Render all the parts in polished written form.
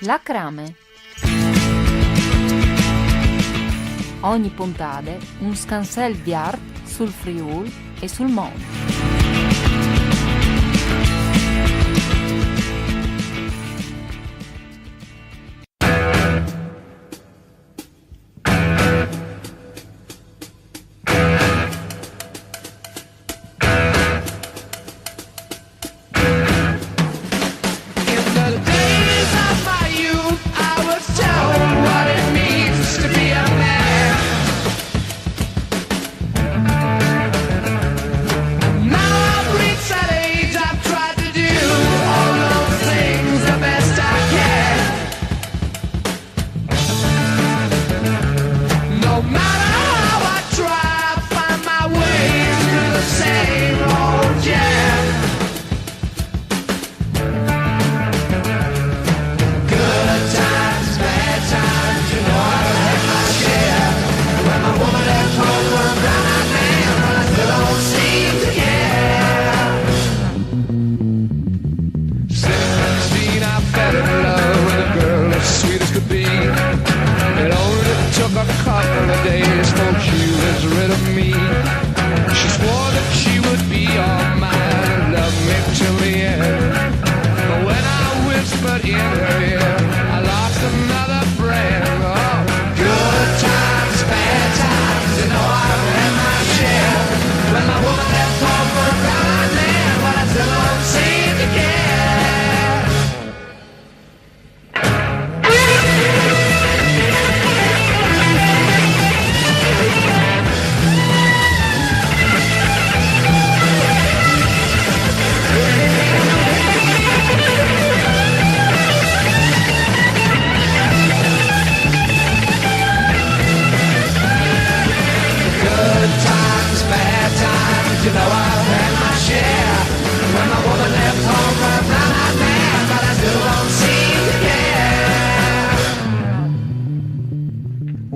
La Crame. Ogni puntata un scansel di art sul Friuli e sul mondo.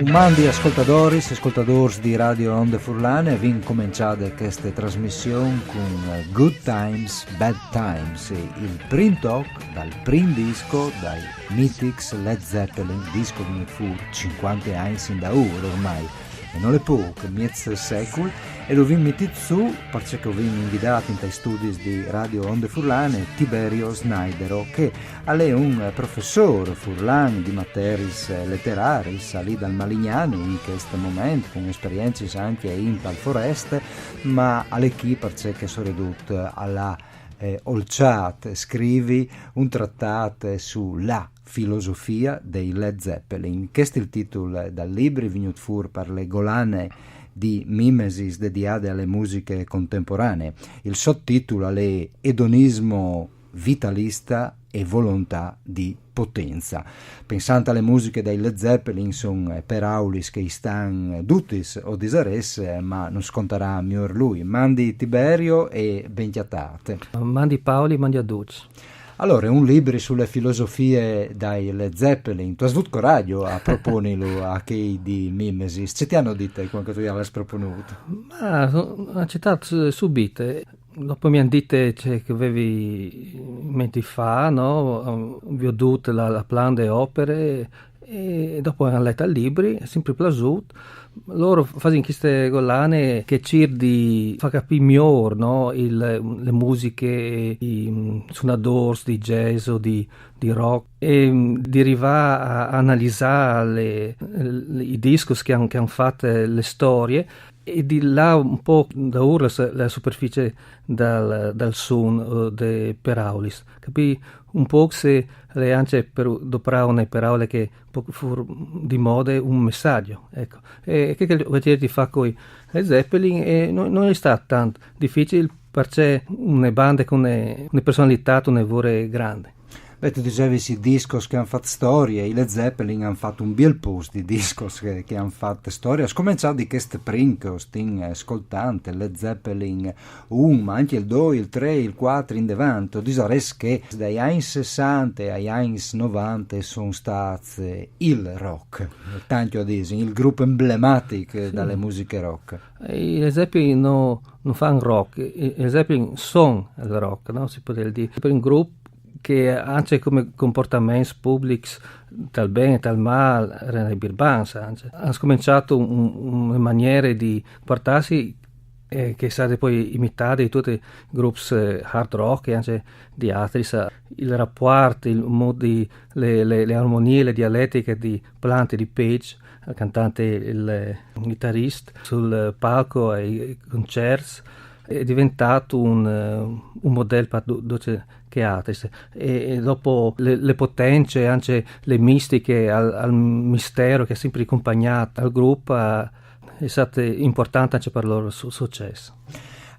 Mandi ascoltadores di Radio Onde Furlane, vi cominciate questa trasmissione con Good Times, Bad Times, il primo talk dal primo disco dai Mythics Led Zeppelin, disco che fu 50 anni in da ormai, e non le può, che mezzo secolo, e lo vi mettete su, perché ho invitato in tai studi di Radio Onde Furlane Tiberio Snaidero, che è un professore furlane di materis letteraris, lì dal Malignano in questo momento, con esperienze anche in Tal Foreste, ma alle chi perché sono ridotte alla Olchat, scrivi un trattato sulla filosofia dei Led Zeppelin. Questo è il titolo dal libro venuto fuori per le Golane di Mimesis dedicate alle musiche contemporanee. Il sottotitolo è Edonismo vitalista e volontà di potenza. Pensando alle musiche dei Led Zeppelin sono per aulis che stanno dutis o disares, ma non sconterà miglior lui. Mandi Tiberio e benchiatate. Mandi Paoli, mandi a Duc. Allora, un libro sulle filosofie dai Led Zeppelin. Tu hai avuto coraggio a proporlo a chi di Mimesis? Ce ti hanno detto quando tu l'hai proponuto? Ma ho accettato subito. Dopo mi hanno detto che avevi menti fa, no? Vi ho dato la plan delle opere e dopo hanno letto i libri, è sempre piaciuto. Loro fanno queste collane che cercano fa capire meglio, no? Le musiche, i suonadors di jazz o di rock, e di arrivare a analizzare i dischi che hanno fatto le storie, e di là un po' da ora la superficie dal suono per aulis. Capì un po' se le anche per doprare parole che di moda un messaggio, ecco. E che ti fa con le Zeppelin, e non è stato tanto difficile perché una banda con una personalità grande. Beh, tu dicevi i discos che hanno fatto storie, i Led Zeppelin hanno fatto un bel post di discos che hanno fatto storie. Scominciato di queste princo, sting ascoltante, Led Zeppelin 1, ma anche il 2, il 3, il 4 in davanti. Disares che dai anni 60 agli anni 90 sono stati il rock, tanto a dire, il gruppo emblematico dalle musiche rock. I Led Zeppelin non fanno rock, i Led Zeppelin sono il rock, no? Si può dire. Per un gruppo che anche come comportamenti pubblici dal bene e dal male erano birbanza. Hanno cominciato una maniera di portarsi che è stata poi imitata da tutti i gruppi hard rock e anche di altri. Il rapporto, il modo le armonie, le dialettiche di Plant e di Page, il cantante e il chitarrista, sul palco ai concerti, è diventato un modello per tutti che altri. E dopo le potenze e anche le mistiche al mistero che è sempre accompagnato al gruppo, è stato importante anche per il loro successo.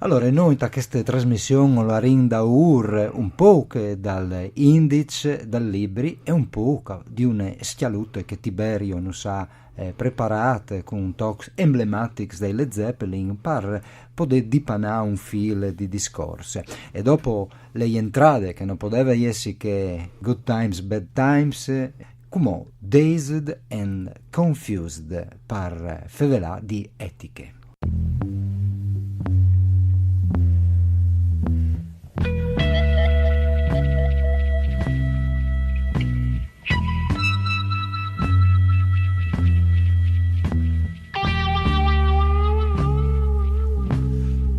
Allora, noi da questa trasmissione la rinda un po' dal indice, dal libri e un po' di une schialute che Tiberio non sa preparate con talks emblematici dei Led Zeppelin per poter dipanare un filo di discorsi. E dopo le entrate che non poteva essere che Good Times, Bad Times, come Dazed and Confused per fevelà di etiche.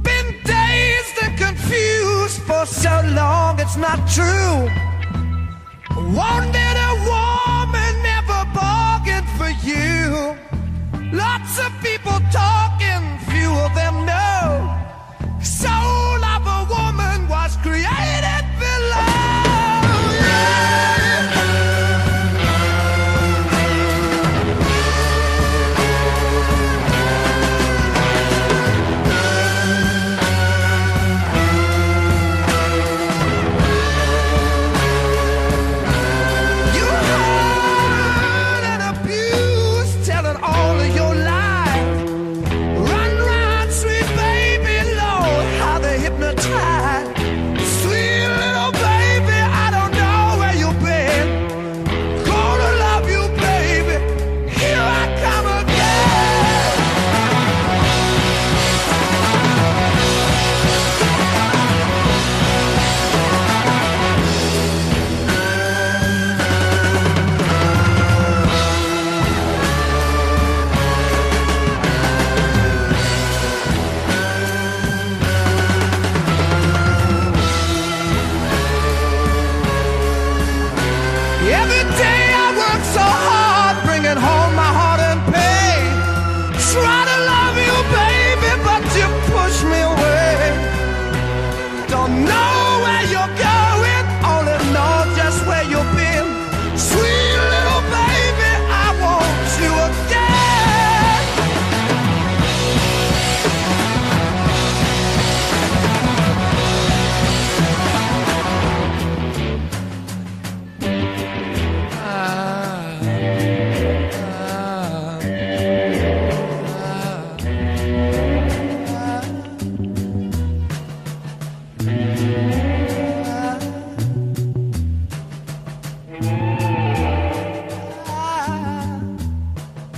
Been dazed and confused for so long it's not true. Wanted a woman, never bargained for you. Lots of people talking, few of them know. Soul of a woman was created below.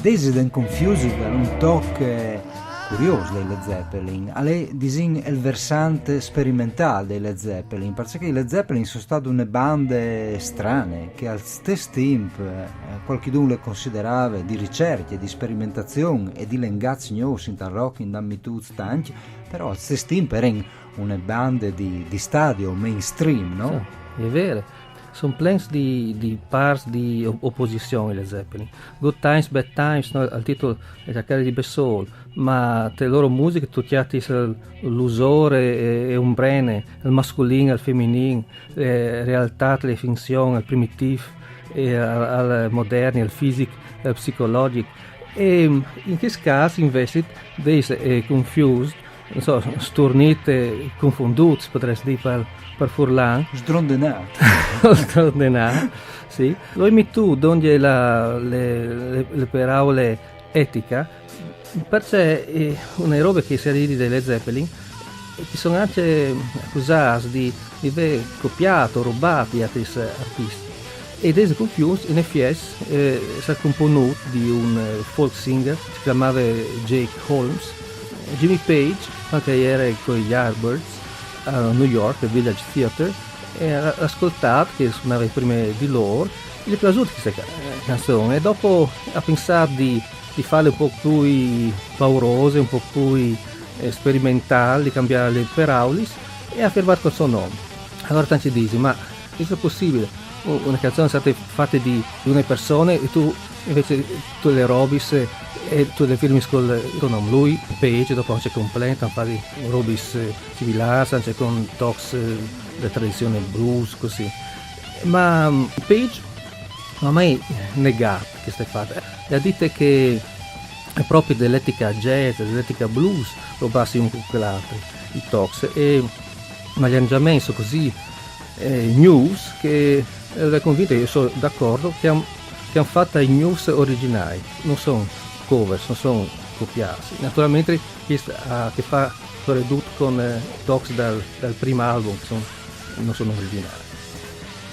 Dazed and Confused è un tocco curioso dei Led Zeppelin, è il versante sperimentale dei Led Zeppelin, perché i Led Zeppelin sono state una bande strane che al stesso tempo qualcuno le considerava di ricerca, di sperimentazione e di lengazzi nuovi in rock in dammitudini tanti, però al stesso tempo erano una bande di stadio mainstream, no? Sì, è vero. Sono plans di parts di opposizione le Zeppelin. Good Times, Bad Times, no, al titolo è cercare di Bessol, ma le loro musiche tocchiate l'usore e un brene, il mascolino, il femminile, le realtà, le finzioni, il primitivo, al moderno, il fisico, il psicologico. E in questo caso invece è confused, non so, sturnite, confonduti, potresti dire per Furlan. Sdrondenato, sì. Lo imi tu, donde le parole etica, perché è una roba che si arriva delle Zeppelin, che sono anche accusati di aver copiato, rubato gli altri artisti. Ed è confused, in effetti, è stato componuto di un folk singer, si chiamava Jake Holmes, Jimmy Page, anche era con gli Yardbirds, a New York, al Village Theatre, e ha ascoltato che suonava le prime di loro, gli è piaciuta questa canzone e dopo ha pensato di farle un po' più paurose, un po' più sperimentali, di cambiare le paraulis e ha firmato col suo nome. Allora tanti dice, ma è possibile? Una canzone è stata fatta di una persona e tu invece tu le robis e tu le firmi con il tuo nome. Lui, Page, dopo c'è completo, fa di robis similari, c'è con tox della tradizione blues, così. Ma Page non ha mai negato che stai fatta. E ha detto che è proprio dell'etica jazz, dell'etica blues, rubassi un po' quell'altro, i tox. Ma gli arrangiamenti sono così news che è convinto, io sono d'accordo, che hanno fatto i news originali, non sono cover, non sono copiati. Naturalmente questo ha a che fare soprattutto con tox dal primo album, che non sono originali.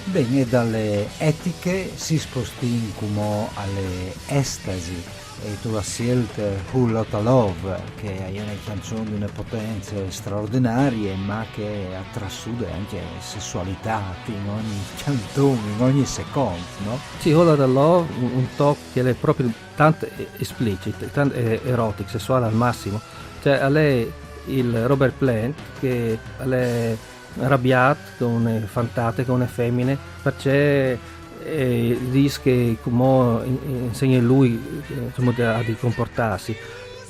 Bene, dalle etiche si sposti come alle estasi e tu la scelta Whole Lotta Love, che è una canzone di una potenza straordinaria ma che ha trasude anche sessualità in ogni canzone, in ogni secondo, no? Sì, Whole Lotta Love, un talk che è proprio tanto esplicito, tanto erotico, sessuale al massimo. Cioè a lei il Robert Plant che è arrabbiato con le fantate, con le femmine, perché dice che come insegna lui a di comportarsi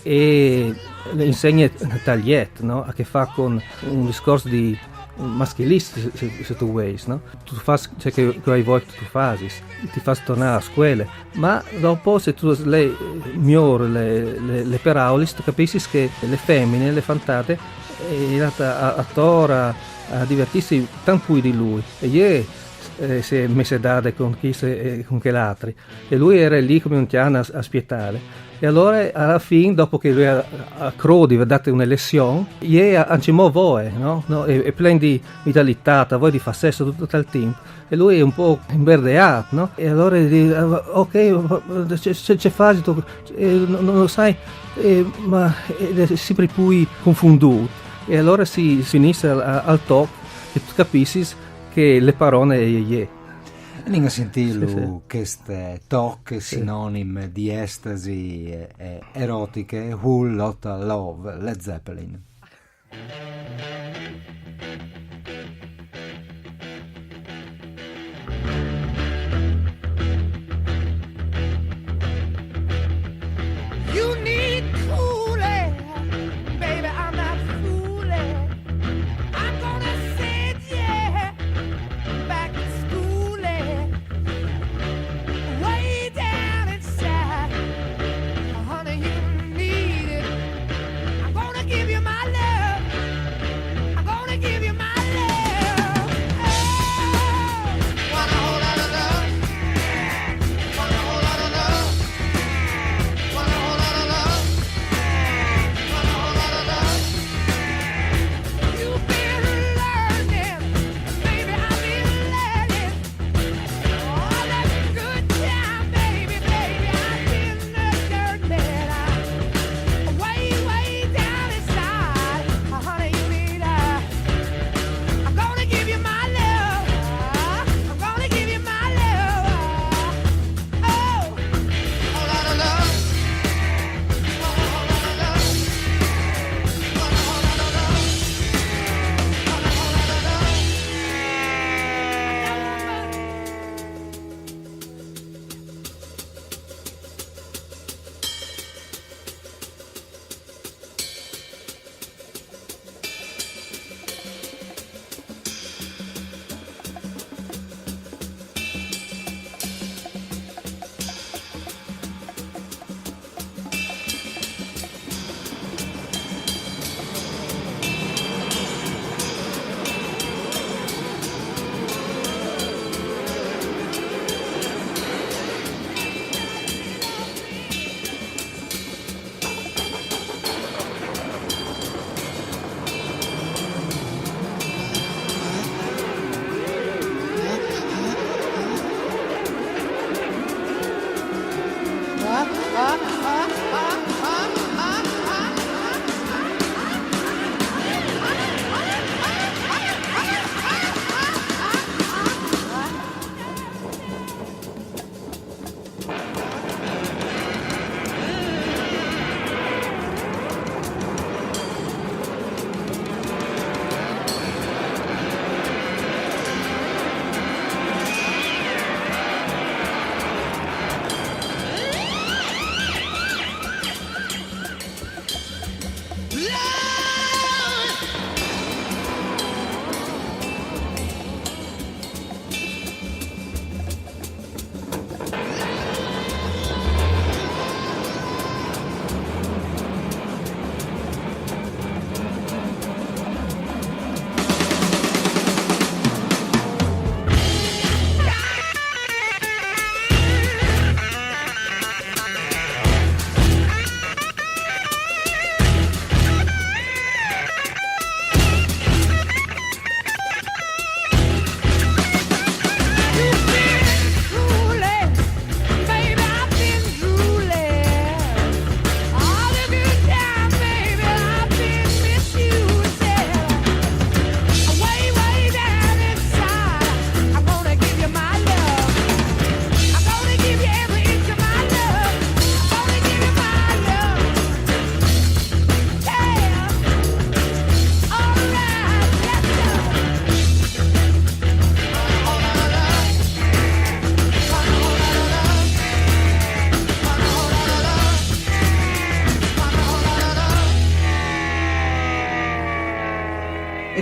e le insegna tagliette, no? A che fa con un discorso di maschilista se tu vuoi, no? Tu fai ciò che hai volte tu fai, ti fai tornare a scuola, ma dopo se tu lei migliori le parole, tu capisci che le femmine, le fantate è andata a tora a divertirsi tanto più di lui e ieri si è messo a dare con chi con che l'altro e lui era lì come un tiano a spietare e allora alla fine dopo che lui a Crodi ha dato una lezione ieri ancimò voi, no? E pieno di vitalità, voi di fare sesso tutto il tempo e lui è un po' imberdeato, no? E allora dice ok c'è fase non lo sai ma è sempre più confonduto e allora si finisce al talk e tu capisci che le parole è andiamo a sentire sì. queste talk sinonime di estasi erotiche, Whole Lotta Love, Led Zeppelin. You need cooling, baby, I'm not fooling. I'm gonna send you back to school, way down inside. Honey, you need it. I'm gonna give you my love. I'm gonna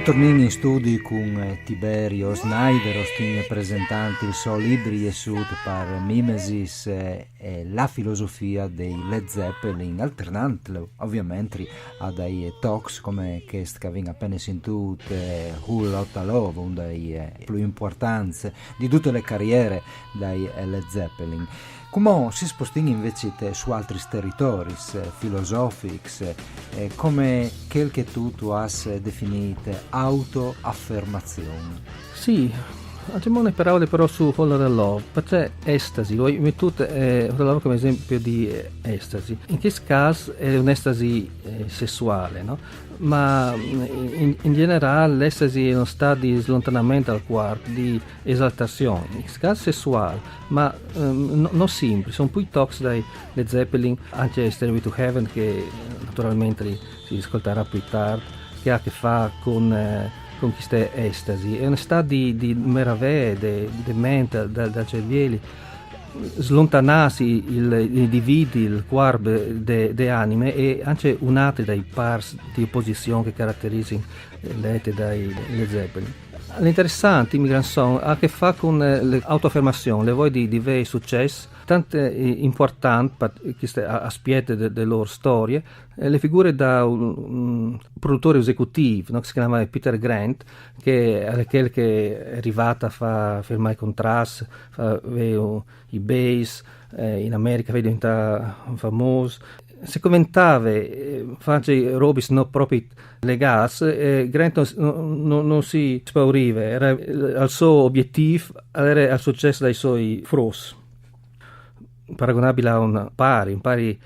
torniamo in studio con Tiberio Snyder, stiamo presentando il suo libro Jesut per Mimesis e la filosofia dei Led Zeppelin, alternando ovviamente a dei talks come questo che abbiamo appena sentito, Who Lotta Love, uno dei più importanti di tutte le carriere dei Led Zeppelin. Come si spostiamo invece su altri territori filosofici, come quel che tu hai definito autoaffermazione? Sì, facciamo una parola però su Whole Lotta Love, perché estasi, ho mettuto Whole Love come esempio di estasi. In questo caso è un'estasi sessuale, no? Ma in generale l'estasi è uno stato di slontanamento al corpo, di esaltazione, in questo caso sessuale, ma non sempre, sono poi talks dai Led Zeppelin, anche Stairway to Heaven che naturalmente si ascolterà più tardi, che ha a che fare con queste estasi, è uno stato di meraviglia, di mente dal cervello, slontanarsi il individuo, il corpo de anime e anche un'altra dai pars di opposizione che caratterizzano le dai Led Zeppelin. L'interessante Immigrant Song ha a che fare con l'autoaffermazione, le voci di veri successi, tanto importanti per queste aspetti delle loro storie, le figure da un produttore esecutivo, no, che si chiama Peter Grant, che è quello che è arrivato a fare firmare i contratti, i bass, in America è diventato famoso. Se commentava fare robe non proprio legate, Grant non si spauriva, era il suo obiettivo, era il successo dei suoi fros, paragonabile a un pari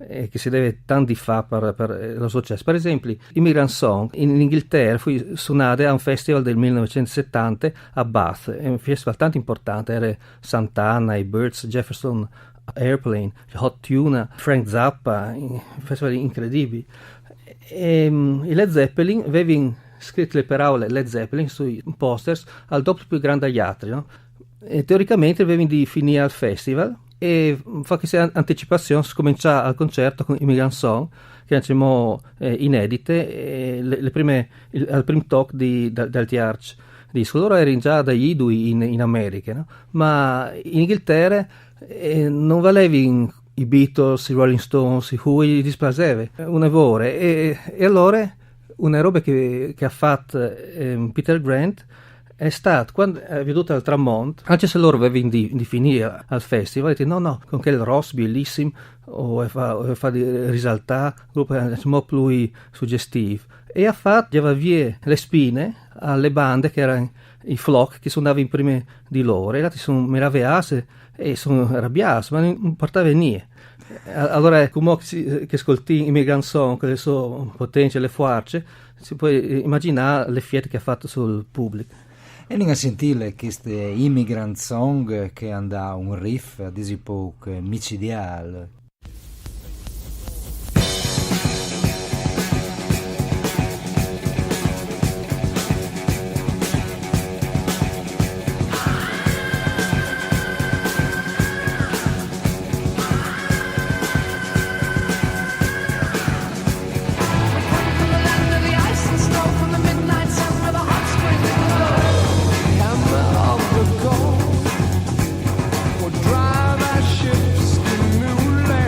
che si deve tanti fa per lo successo. Per esempio, Immigrant Song in Inghilterra fu suonato a un festival del 1970 a Bath, è un festival tanto importante, era Santana, i Birds, Jefferson Airplane, Hot Tuna, Frank Zappa, festival incredibili. I Led Zeppelin avevano scritto le parole Led Zeppelin sui posters al doppio più grande agli altri, no? E teoricamente avevano di finire al festival e fa questa anticipazione si comincia al concerto con Immigrant Song che facciamo inedite al primo talk dal Tiarch disco. Loro erano già dagli idoli in America, no? Ma in Inghilterra non valevano i Beatles, i Rolling Stones, i Who, gli dispiaceva un evore e allora una roba che ha fatto Peter Grant è stato, quando è venuto al tramonto, anche se loro avevano di finire al festival, ha detto no, con quel Ross bellissimo, o fa risaltare, il gruppo è molto più suggestivo, e ha fatto, lleva via le spine alle bande che erano i flock che suonavano prima di loro, e là sono meravigliati e sono arrabbiati, ma non portava niente. Allora, come che ascolti Immigrant Song con le sue potenze e le forze, si può immaginare l'effetto che ha fatto sul pubblico. E non a sentire queste Immigrant Song che hanno un riff a disi poco micidiale. Drive our ships to new lands.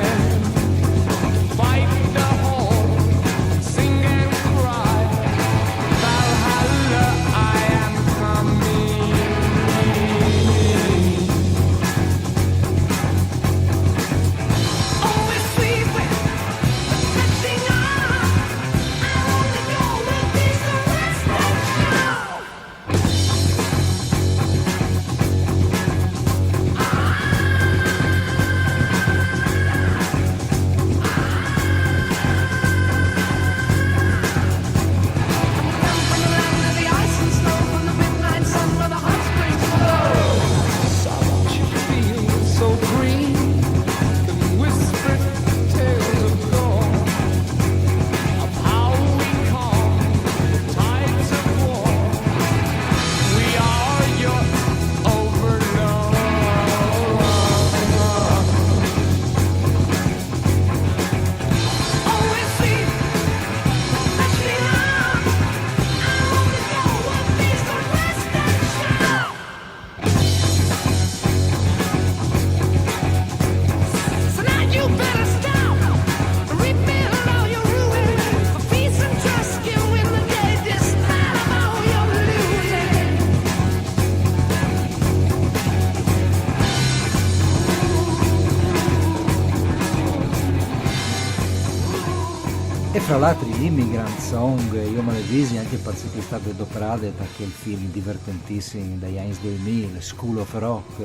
fra l'altro Immigrant Song, io me le visi anche per si state doprate da quel film divertentissimo dagli anni 2000, School of Rock,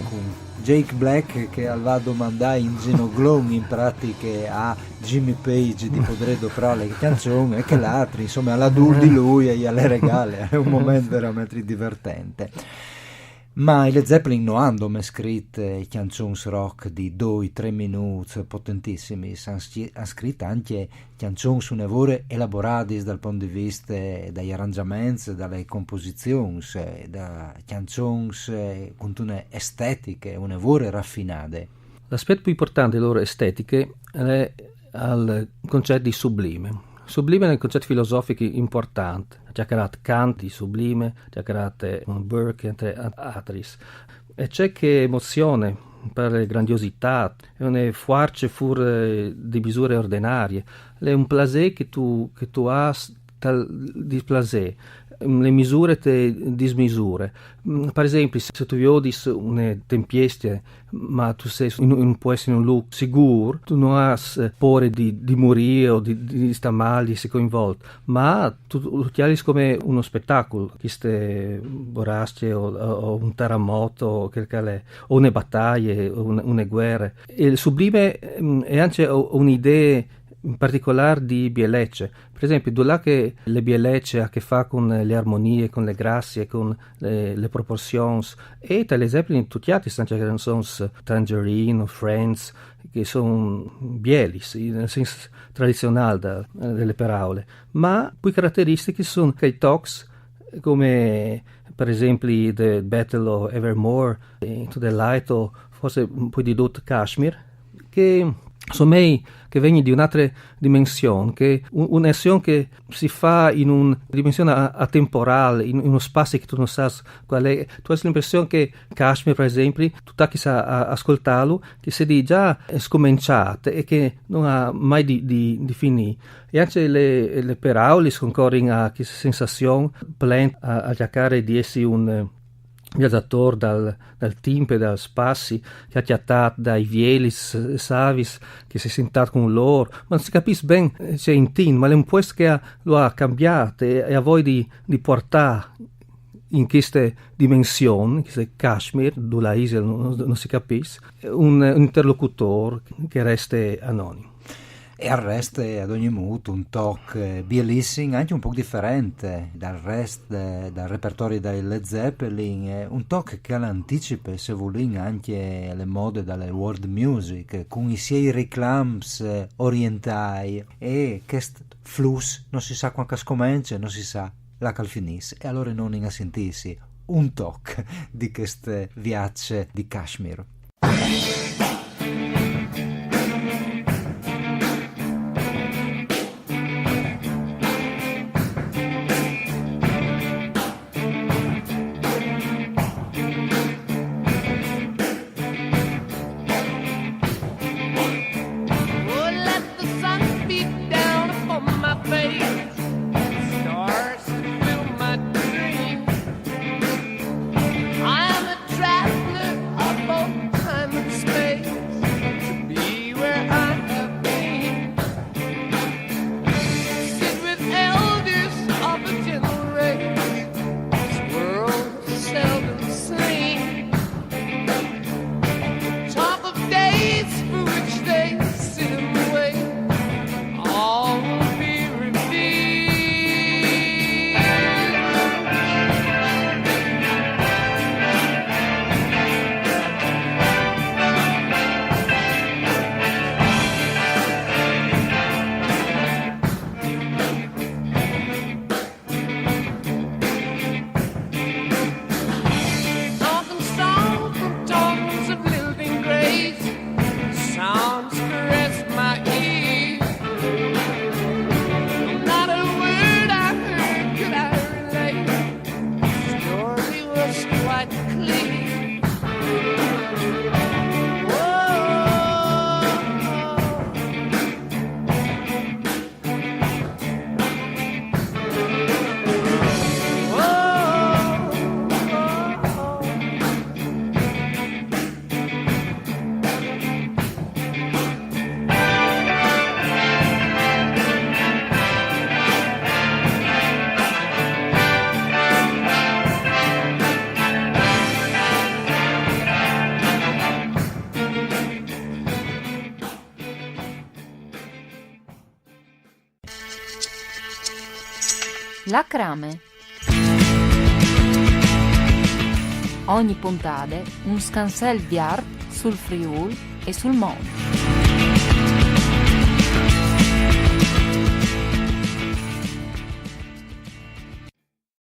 con Jake Black che va a domandare in Genoglon in pratica a Jimmy Page di poter doprare le canzoni e che l'altro insomma alla dur di lui e alle regale, è un momento veramente divertente. Ma i Led Zeppelin non hanno mai scritto canzoni rock di 2-3 minuti potentissimi, hanno scritto anche canzoni un'evore elaborate dal punto di vista degli arrangiamenti, dalle composizioni, da canzoni con una estetiche, un'evore raffinate. L'aspetto più importante delle loro estetiche è il concetto di sublime. Sublime è un concetto filosofico importante, già che Kant di sublime, già che Burke entre altri. E c'è che emozione per grandiosità, è una forza fuori di misure ordinarie, è un plaisir che tu hai di plaisir, le misure te dismisure. Per esempio, se tu vedi una tempesta, ma tu sei non puoi essere in un luogo sicuro, tu non hai paura di morire o di stare male, di essere coinvolto, ma tu lo chiami come uno spettacolo, queste borrasche o un terremoto o una battaglia o una guerra. E il sublime è anche un'idea in particolare di bellezza. Per esempio, là che le bellezze ha a che fare con le armonie, con le grazie, con le proporzioni, e tra le Zeppelin tutti gli altri sono canzoni Tangerine o Friends, che sono belli, nel senso tradizionale delle parole, ma poi caratteristiche sono che i talks, come per esempio The Battle of Evermore, Into the Light o forse un po' di Dot Kashmir, che sono che vengono di un'altra dimensione, che un'azione che si fa in una dimensione atemporale, in uno spazio che tu non sai qual è. Tu hai l'impressione che Kashmir, per esempio, tu ti a ascoltarlo, che si è già scominciato e che non ha mai di finire. E anche le parole concorrono a questa sensazione plena a cercare di essere un viaggiatore dal tempo e dal spazio, che ha chiattato dai vielis savis, che si è sentato con loro, ma non si capisce bene se è in team, ma è un posto che lo ha cambiato e ha voglia di portare in queste dimensioni, queste Kashmir, dove la isola non si capisce, un interlocutore che resta anonimo. E al resto, ad ogni modo, un talk bellissimo, anche un po' differente dal resto dal repertorio dei Led Zeppelin, un talk che anticipa, se volete, anche le mode dalle world music, con i suoi reclams orientali, e questo flusso non si sa quando scomincia, non si sa la calfinis, e allora non in a sentirsi un talk di queste viagge di Kashmir. I am a traveler of both time and space. La Crame. Ogni puntata un scansel di art sul Friul e sul mondo.